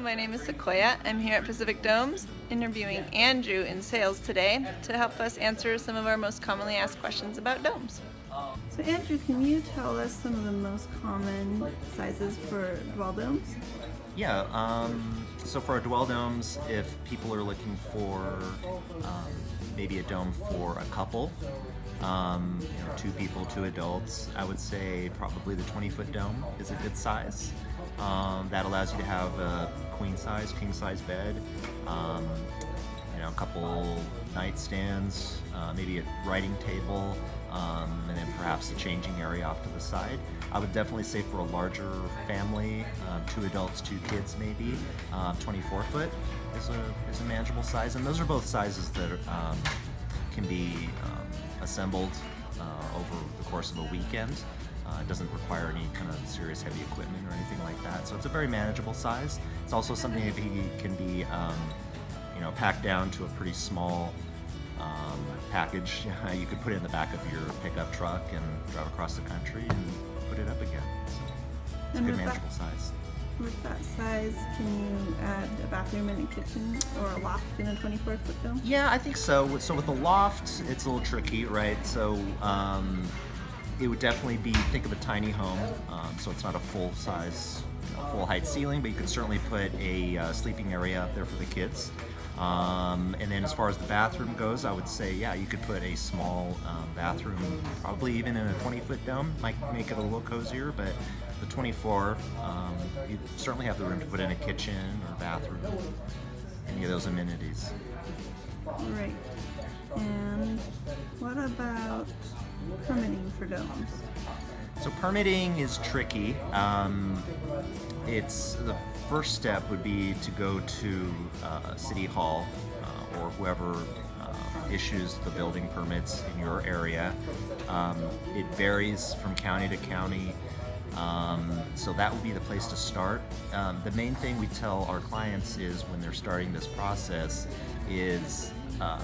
my name is Sequoia. I'm here at Pacific Domes interviewing Andrew in sales today to help us answer some of our most commonly asked questions about domes. So Andrew, can you tell us some of the most common sizes for dwell domes? Yeah, so for our dwell domes, if people are looking for maybe a dome for a couple, 2 people, 2 adults, I would say probably the 20-foot dome is a good size. That allows you to have a queen size, king size bed, a couple nightstands, maybe a writing table, and then perhaps a changing area off to the side. I would definitely say for a larger family, 2 adults, 2 kids maybe, 24 foot is a manageable size, and those are both sizes that can be assembled over the course of a weekend. It doesn't require any kind of serious heavy equipment or anything like that, so it's a very manageable size. It's also something that can be packed down to a pretty small package. You could put it in the back of your pickup truck and drive across the country and put it up again. So it's a good manageable size. With that size, can you add a bathroom and a kitchen or a loft in a 24-foot dome? Yeah, I think so. So with the loft, it's a little tricky, right? So it would definitely be, think of a tiny home, so it's not a full-size, full-height ceiling, but you could certainly put a sleeping area up there for the kids. And then as far as the bathroom goes, I would say, yeah, you could put a small bathroom, probably even in a 20-foot dome. Might make it a little cozier, but the 24, you certainly have the room to put in a kitchen or bathroom, any of those amenities. Right. And what about permitting for domes? So permitting is tricky. It's the first step would be to go to City Hall or whoever issues the building permits in your area. It varies from county to county, so that would be the place to start. The main thing we tell our clients is when they're starting this process is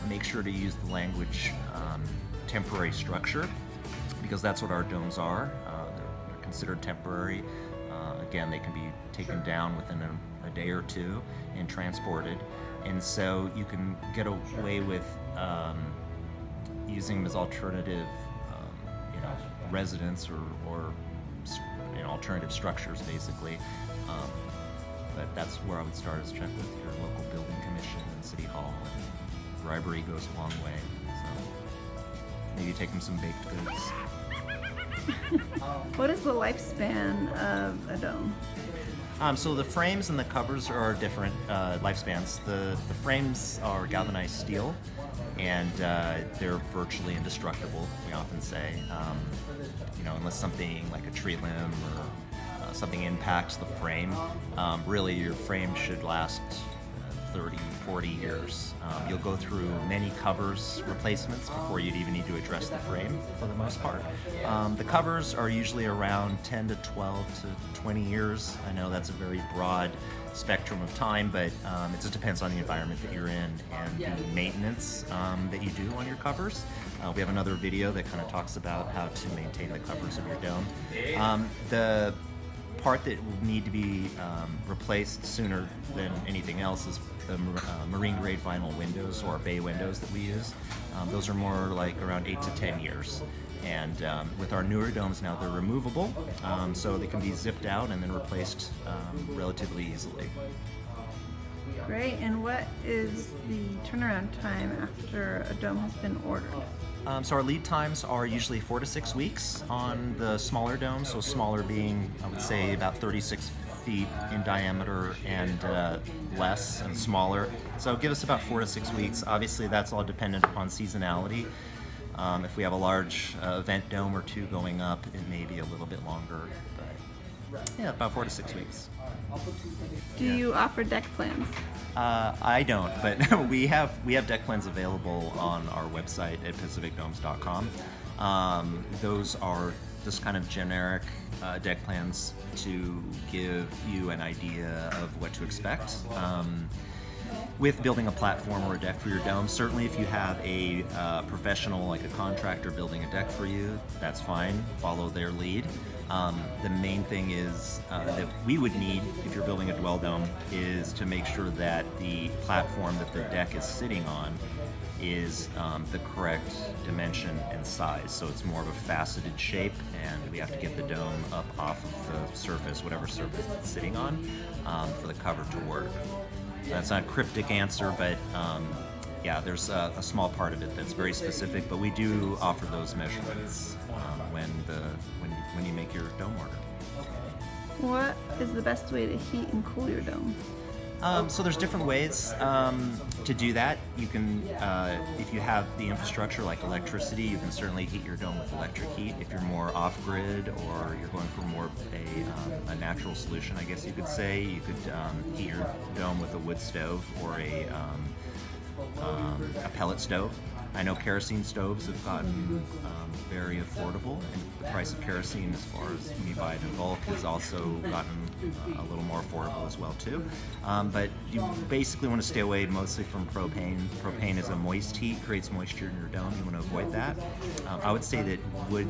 make sure to use the language temporary structure, because that's what our domes are. They're considered temporary. Again, they can be taken down within a day or 2 and transported, and so you can get away with using them as alternative residence or alternative structures, basically. But that's where I would start, is check with your local building commission and City Hall. And bribery goes a long way, so maybe take them some baked goods. What is the lifespan of a dome? So the frames and the covers are different lifespans. The frames are galvanized steel, and they're virtually indestructible, we often say. Unless something like a tree limb or something impacts the frame, really your frame should last 30, 40 years. You'll go through many covers replacements before you'd even need to address the frame for the most part. The covers are usually around 10 to 12 to 20 years. I know that's a very broad spectrum of time, but it just depends on the environment that you're in and the maintenance that you do on your covers. We have another video that kind of talks about how to maintain the covers of your dome. The part that will need to be replaced sooner than anything else is the marine grade vinyl windows, or bay windows that we use. Those are more like around 8 to 10 years. And with our newer domes now, they're removable, so they can be zipped out and then replaced relatively easily. Great. And what is the turnaround time after a dome has been ordered? So our lead times are usually 4 to 6 weeks on the smaller domes, so smaller being, I would say, about 36 feet in diameter and less, and smaller. So give us about 4 to 6 weeks. Obviously, that's all dependent upon seasonality. If we have a large event dome or 2 going up, it may be a little bit longer, but yeah, about 4 to 6 weeks. Do you offer deck plans? I don't, but we have deck plans available on our website at pacificdomes.com. Those are just kind of generic deck plans to give you an idea of what to expect with building a platform or a deck for your dome. Certainly if you have a professional, like a contractor, building a deck for you, that's fine. Follow their lead. The main thing is that we would need, if you're building a dwell dome, is to make sure that the platform that the deck is sitting on is the correct dimension and size. So it's more of a faceted shape, and we have to get the dome up off of the surface, whatever surface it's sitting on, for the cover to work. That's not a cryptic answer, but yeah, there's a small part of it that's very specific, but we do offer those measurements when you make your dome order. What is the best way to heat and cool your dome? So there's different ways to do that. You can, if you have the infrastructure like electricity, you can certainly heat your dome with electric heat. If you're more off-grid or you're going for more a natural solution, I guess you could say, you could heat your dome with a wood stove or a pellet stove. I know kerosene stoves have gotten very affordable, and the price of kerosene, as far as when you buy it in bulk, has also gotten a little more affordable as well too. But you basically want to stay away mostly from propane. Propane is a moist heat, creates moisture in your dome. You want to avoid that. I would say that wood,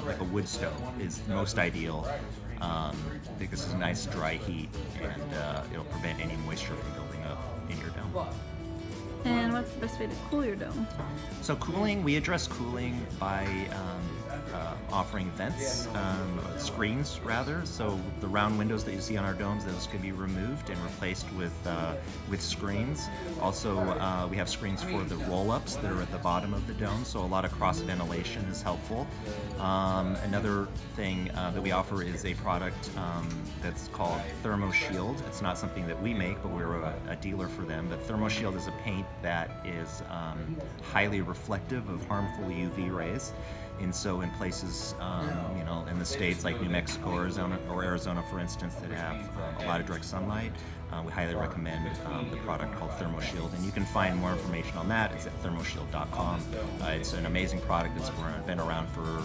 like a wood stove, is most ideal because it's a nice dry heat, and it'll prevent any moisture from building up in your dome. And what's the best way to cool your dome? So cooling, we address cooling by offering vents, screens rather. So the round windows that you see on our domes, those can be removed and replaced with screens. Also, we have screens for the roll-ups that are at the bottom of the dome, so a lot of cross ventilation is helpful. Another thing that we offer is a product that's called Thermo Shield. It's not something that we make, but we're a dealer for them. But Thermo Shield is a paint that is highly reflective of harmful UV rays. And so in places, you know, in the states like New Mexico or Arizona, for instance, that have a lot of direct sunlight, we highly recommend the product called Thermo Shield. And you can find more information on that. It's at thermoshield.com. It's an amazing product that's been around for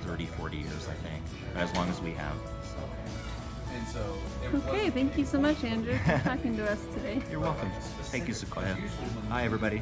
30, 40 years, I think, as long as we have. Okay, thank you so much, Andrew, for talking to us today. You're welcome. Thank you, Sequoia. Hi, everybody.